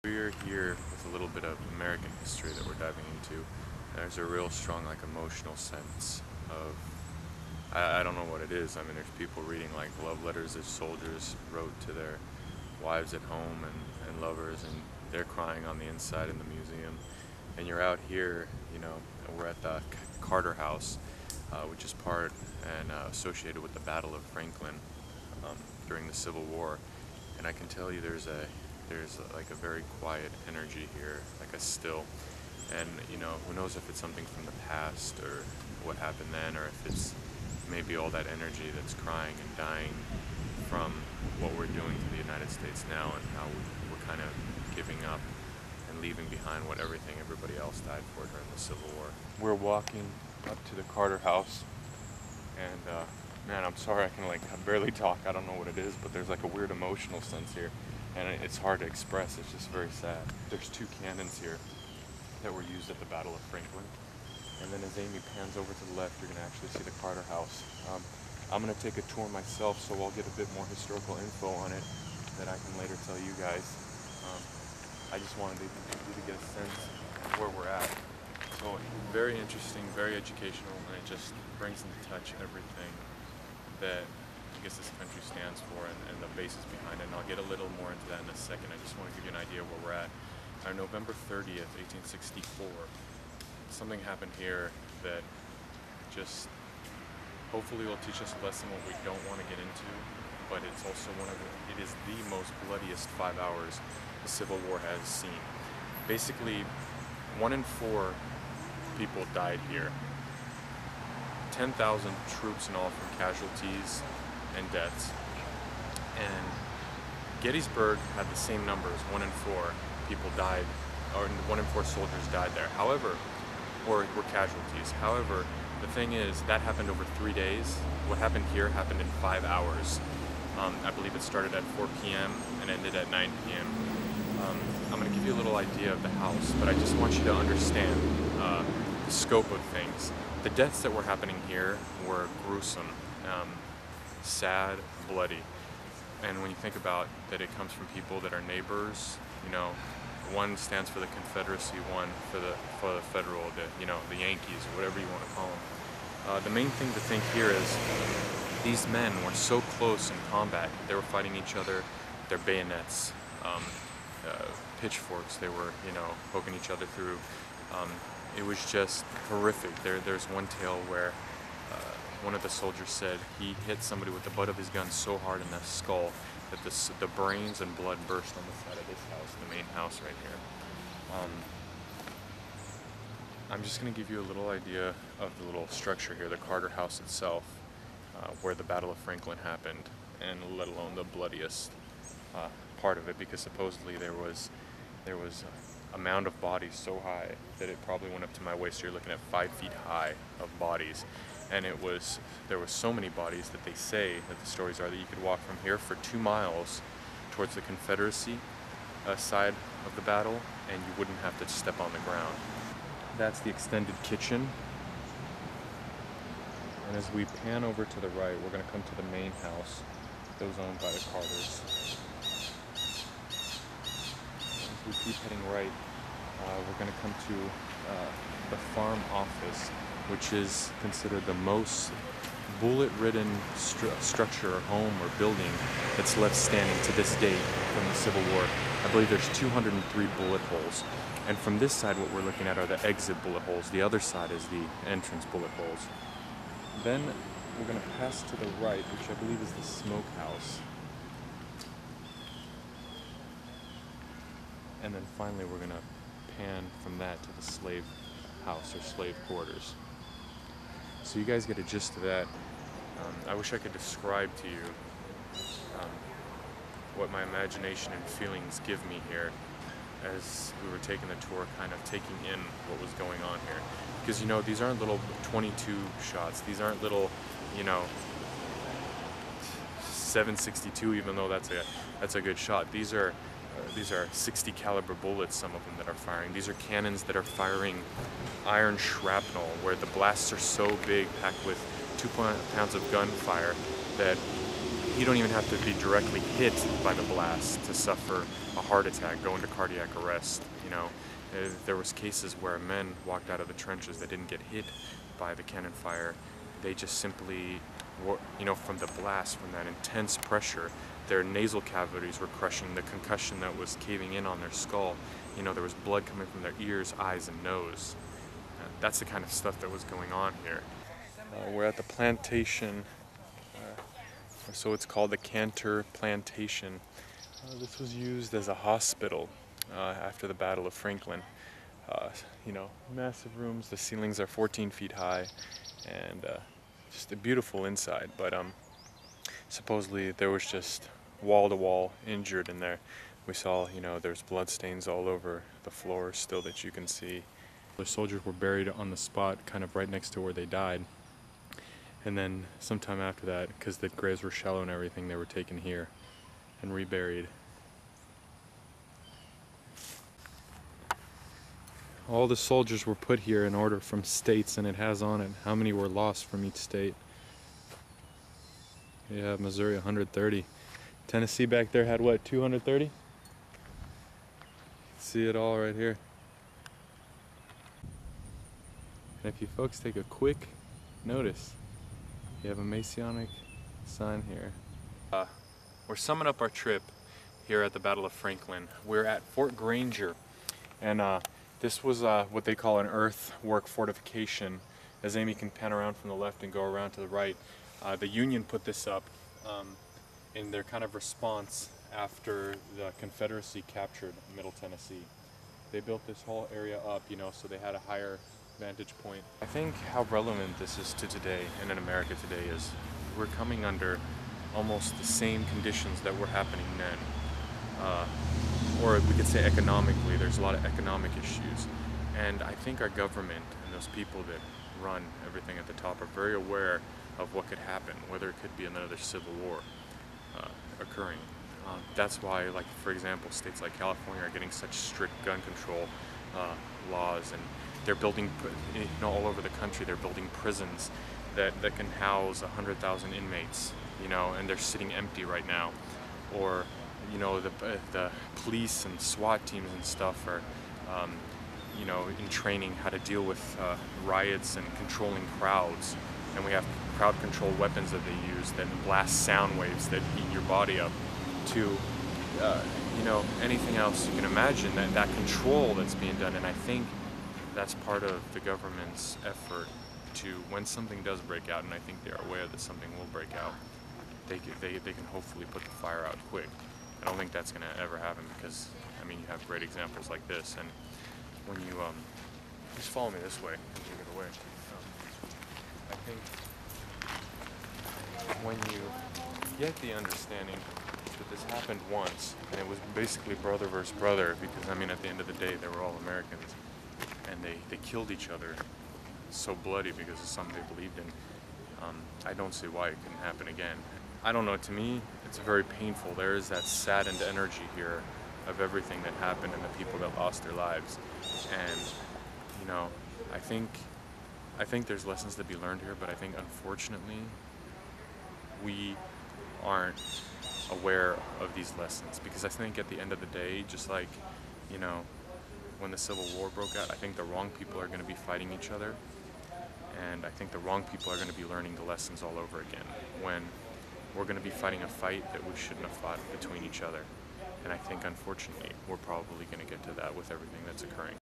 We're here with a little bit of American history that we're diving into. There's a real strong, emotional sense of, I don't know what it is. I mean, there's people reading, love letters that soldiers wrote to their wives at home and lovers, and they're crying on the inside in the museum. And you're out here, we're at the Carter House, which is part and associated with the Battle of Franklin during the Civil War. And I can tell you there's a very quiet energy here, like a still. And who knows if it's something from the past or what happened then, or if it's maybe all that energy that's crying and dying from what we're doing to the United States now, and how we're kind of giving up and leaving behind what everybody else died for during the Civil War. We're walking up to the Carter House, and man, I'm sorry, I barely talk. I don't know what it is, but there's a weird emotional sense here, and it's hard to express. It's just very sad. There's two cannons here that were used at the Battle of Franklin, and then as Amy pans over to the left, you're going to actually see the Carter House. I'm going to take a tour myself, so I'll get a bit more historical info on it that I can later tell you guys. I just wanted you to get a sense of where we're at. So very interesting, very educational, and it just brings into touch everything that I guess this country stands for, and the basis behind it. And I'll get a little more into that in a second. I just want to give you an idea of where we're at. On November 30th, 1864, something happened here that just hopefully will teach us a lesson what we don't want to get into, but it's also it is the most bloodiest 5 hours the Civil War has seen. Basically, 1 in 4 people died here. 10,000 troops in all from casualties and deaths. And Gettysburg had the same numbers, 1 in 4 people died, or 1 in 4 soldiers died there. However, or were casualties. However, the thing is, that happened over 3 days. What happened here happened in 5 hours. I believe it started at 4 p.m. and ended at 9 p.m. I'm going to give you a little idea of the house, but I just want you to understand the scope of things. The deaths that were happening here were gruesome, sad, bloody. And when you think about that, it comes from people that are neighbors. One stands for the Confederacy, one for the Federal, the Yankees, or whatever you want to call them. The main thing to think here is these men were so close in combat. They were fighting each other, their bayonets, pitchforks. They were, poking each other through. It was just horrific. There's one tale where one of the soldiers said he hit somebody with the butt of his gun so hard in the skull that the brains and blood burst on the side of this house, the main house right here. I'm just going to give you a little idea of the little structure here, the Carter House itself, where the Battle of Franklin happened, and let alone the bloodiest part of it, because supposedly there was a mound of bodies so high that it probably went up to my waist. You're looking at 5 feet high of bodies. And there was so many bodies that they say, that the stories are, that you could walk from here for 2 miles towards the Confederacy side of the battle, and you wouldn't have to step on the ground. That's the extended kitchen. And as we pan over to the right, we're going to come to the main house that was owned by the Carters. As we keep heading right, we're going to come to the farm office, which is considered the most bullet-ridden structure or home or building that's left standing to this date from the Civil War. I believe there's 203 bullet holes. And from this side, what we're looking at are the exit bullet holes. The other side is the entrance bullet holes. Then we're going to pass to the right, which I believe is the smokehouse. And then finally, we're going to pan from that to the slave house or slave quarters. So you guys get a gist of that. I wish I could describe to you what my imagination and feelings give me here as we were taking the tour, kind of taking in what was going on here. Because these aren't little 22 shots. These aren't little, 7.62, even though that's a good shot. These are 60 caliber bullets, some of them, that are firing. These are cannons that are firing iron shrapnel, where the blasts are so big, packed with 2 pounds of gunfire, that you don't even have to be directly hit by the blast to suffer a heart attack, go into cardiac arrest. You know, there was cases where men walked out of the trenches that didn't get hit by the cannon fire. They just simply, you know, from the blast, from that intense pressure, their nasal cavities were crushing, the concussion that was caving in on their skull. You know, there was blood coming from their ears, eyes, and nose. That's the kind of stuff that was going on here. We're at the plantation, so it's called the Cantor Plantation. This was used as a hospital after the Battle of Franklin. You know, massive rooms, the ceilings are 14 feet high, and just a beautiful inside, but supposedly there was just wall-to-wall injured in there. We saw, you know, there's blood stains all over the floor still that you can see. The soldiers were buried on the spot, kind of right next to where they died. And then sometime after that, because the graves were shallow and everything, they were taken here and reburied. All the soldiers were put here in order from states, and it has on it how many were lost from each state. You have Missouri 130. Tennessee back there had what, 230? See it all right here. And if you folks take a quick notice, you have a Masonic sign here. We're summing up our trip here at the Battle of Franklin. We're at Fort Granger, and this was what they call an earthwork fortification. As Amy can pan around from the left and go around to the right, the Union put this up in their kind of response after the Confederacy captured Middle Tennessee. They built this whole area up, you know, so they had a higher vantage point. I think how relevant this is to today and in America today is we're coming under almost the same conditions that were happening then. Or we could say economically, there's a lot of economic issues. And I think our government and those people that run everything at the top are very aware of what could happen, whether it could be another civil war occurring. That's why, like, for example, states like California are getting such strict gun control laws, and they're building, you know, all over the country, they're building prisons that can house 100,000 inmates, you know, and they're sitting empty right now. Or, you know, the police and SWAT teams and stuff are, you know, in training how to deal with riots and controlling crowds. And we have crowd control weapons that they use that blast sound waves that heat your body up to, you know, anything else you can imagine, that control that's being done. And I think that's part of the government's effort to, when something does break out, and I think they're aware that something will break out, they can hopefully put the fire out quick. I don't think that's going to ever happen because, I mean, you have great examples like this, and when you, just follow me this way, and you get away. I think when you get the understanding that this happened once, and it was basically brother versus brother, because, I mean, at the end of the day, they were all Americans, and they killed each other so bloody because of something they believed in. I don't see why it couldn't happen again. I don't know, to me, it's very painful. There is that saddened energy here of everything that happened and the people that lost their lives. And, you know, I think there's lessons to be learned here, but I think, unfortunately, we aren't aware of these lessons. Because I think at the end of the day, just like, you know, when the Civil War broke out, I think the wrong people are going to be fighting each other. And I think the wrong people are going to be learning the lessons all over again, when we're going to be fighting a fight that we shouldn't have fought between each other. And I think, unfortunately, we're probably going to get to that with everything that's occurring.